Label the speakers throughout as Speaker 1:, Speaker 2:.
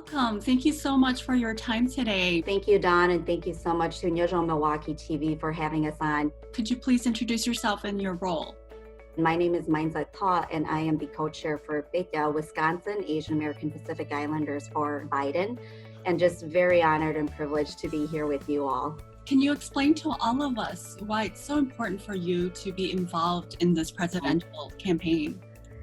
Speaker 1: Welcome. Thank you so much for your time today.
Speaker 2: Thank you, Dawn, and thank you so much to Nyojong Milwaukee TV for having us on.
Speaker 1: Could you please introduce yourself and your role?
Speaker 2: My name is May Yer Thao, and I am the co-chair for AAPI Wisconsin Asian American Pacific Islanders for Biden, and just very honored and privileged to be here with you all.
Speaker 1: Can you explain to all of us why it's so important for you to be involved in this presidential campaign?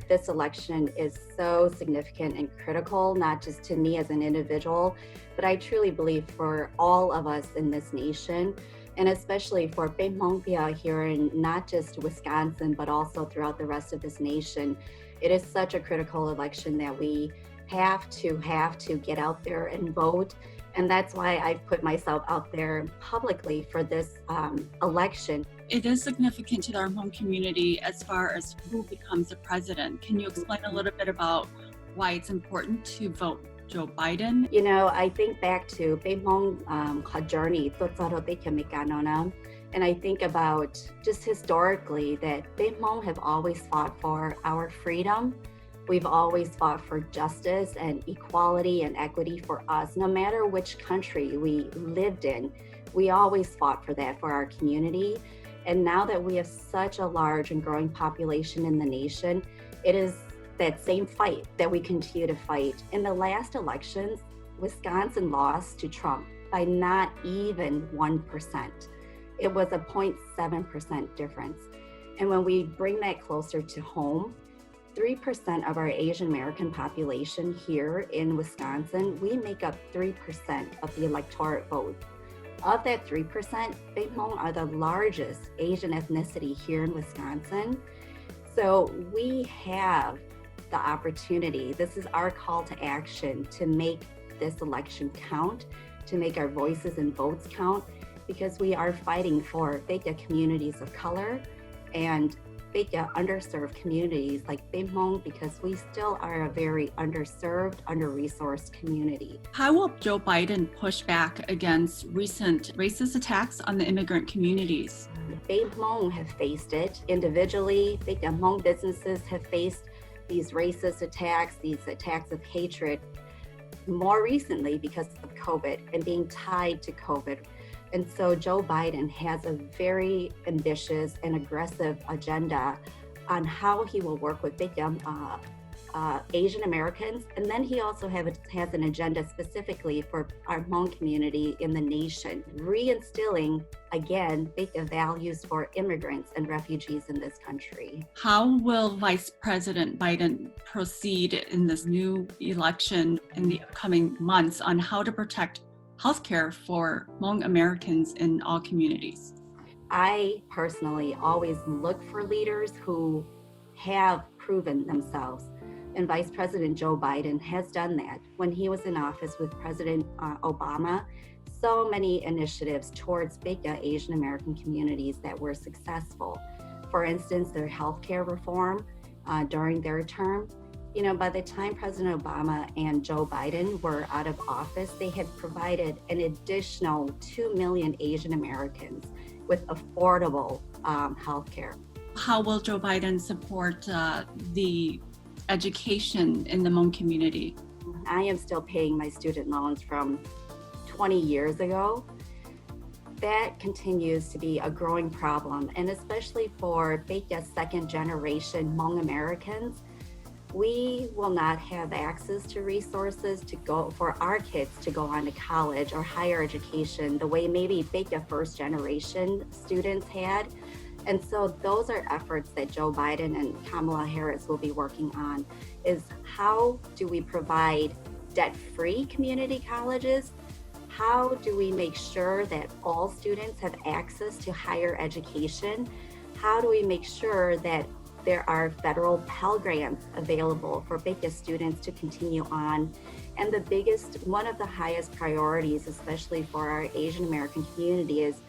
Speaker 2: This election is so significant and critical, not just to me as an individual, but I truly believe for all of us in this nation, and especially for Bay Mongpia here in not just Wisconsin, but also throughout the rest of this nation. It is such a critical election that we have to get out there and vote. And that's why I've put myself out there publicly for this election.
Speaker 1: It is significant to our Hmong community as far as who becomes the president. Can you explain a little bit about why it's important to vote Joe Biden?
Speaker 2: You know, I think back to Bay Hmong journey, and I think about just historically that Bay Hmong have always fought for our freedom. We've always fought for justice and equality and equity for us, no matter which country we lived in. We always fought for that for our community. And now that we have such a large and growing population in the nation, it is that same fight that we continue to fight. In the last elections, Wisconsin lost to Trump by not even 1%. It was a 0.7% difference. And when we bring that closer to home, 3% of our Asian American population here in Wisconsin, we make up 3% of the electorate vote. Of that 3%, Bay Hmong are the largest Asian ethnicity here in Wisconsin. So we have the opportunity, this is our call to action, to make this election count, to make our voices and votes count, because we are fighting for Beta communities of color and Beta underserved communities like Bay Hmong, because we still are a very underserved, under-resourced community.
Speaker 1: How will Joe Biden push back against recent racist attacks on the immigrant communities?
Speaker 2: Bay Hmong have faced it individually. Beta Hmong businesses have faced these racist attacks, these attacks of hatred more recently because of COVID and being tied to COVID. And so Joe Biden has a very ambitious and aggressive agenda on how he will work with Asian Americans. And then he also has an agenda specifically for our Hmong community in the nation, reinstilling, again, values for immigrants and refugees in this country.
Speaker 1: How will Vice President Biden proceed in this new election in the upcoming months on how to protect healthcare for Hmong Americans in all communities?
Speaker 2: I personally always look for leaders who have proven themselves. And Vice President Joe Biden has done that. When he was in office with President Obama, so many initiatives towards Beta Asian American communities that were successful. For instance, their healthcare reform during their term. You know, by the time President Obama and Joe Biden were out of office, they had provided an additional 2 million Asian Americans with affordable health care.
Speaker 1: How will Joe Biden support the education in the Hmong community?
Speaker 2: I am still paying my student loans from 20 years ago. That continues to be a growing problem, and especially for Beta second generation Hmong Americans, we will not have access to resources to go for our kids to go on to college or higher education the way maybe Beta first generation students had. And so those are efforts that Joe Biden and Kamala Harris will be working on, is how do we provide debt-free community colleges? How do we make sure that all students have access to higher education? How do we make sure that there are federal Pell Grants available for Beta students to continue on? And the biggest, one of the highest priorities, especially for our Asian American community, is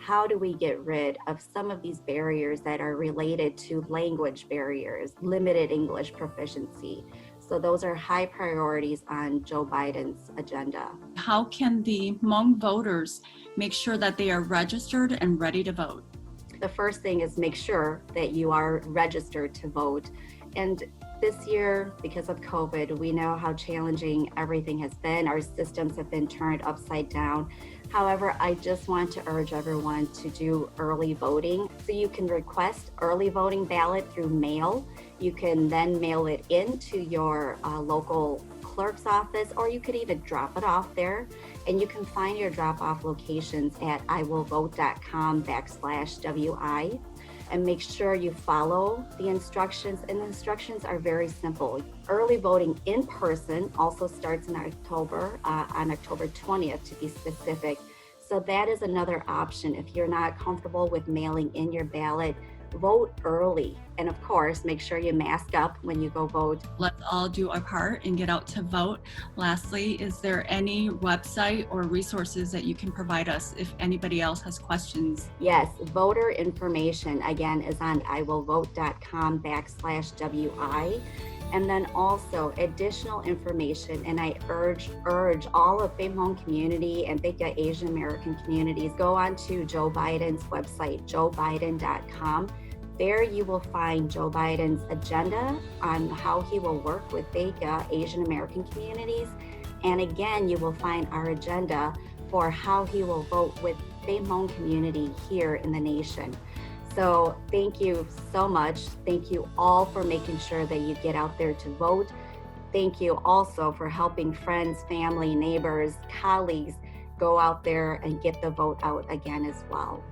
Speaker 2: how do we get rid of some of these barriers that are related to language barriers, limited English proficiency? So those are high priorities on Joe Biden's agenda.
Speaker 1: How can the Hmong voters make sure that they are registered and ready to vote?
Speaker 2: The first thing is make sure that you are registered to vote. And This year, because of COVID, we know how challenging everything has been. Our systems have been turned upside down. However, I just want to urge everyone to do early voting. So you can request early voting ballot through mail. You can then mail it into your local clerk's office, or you could even drop it off there. And you can find your drop-off locations at iwillvote.com/WI. And make sure you follow the instructions. And the instructions are very simple. Early voting in person also starts in October, on October 20th to be specific. So that is another option. If you're not comfortable with mailing in your ballot, vote early. And of course, make sure you mask up when you go vote.
Speaker 1: Let's all do our part and get out to vote. Lastly, is there any website or resources that you can provide us if anybody else has questions?
Speaker 2: Yes, voter information, again, is on iwillvote.com/WI. And then also additional information, and I urge all of Fame Home community and Bika Asian American communities, go on to Joe Biden's website, joebiden.com. There you will find Joe Biden's agenda on how he will work with Bika Asian American communities. And again, you will find our agenda for how he will vote with Fame Home community here in the nation. So thank you so much. Thank you all for making sure that you get out there to vote. Thank you also for helping friends, family, neighbors, colleagues go out there and get the vote out again as well.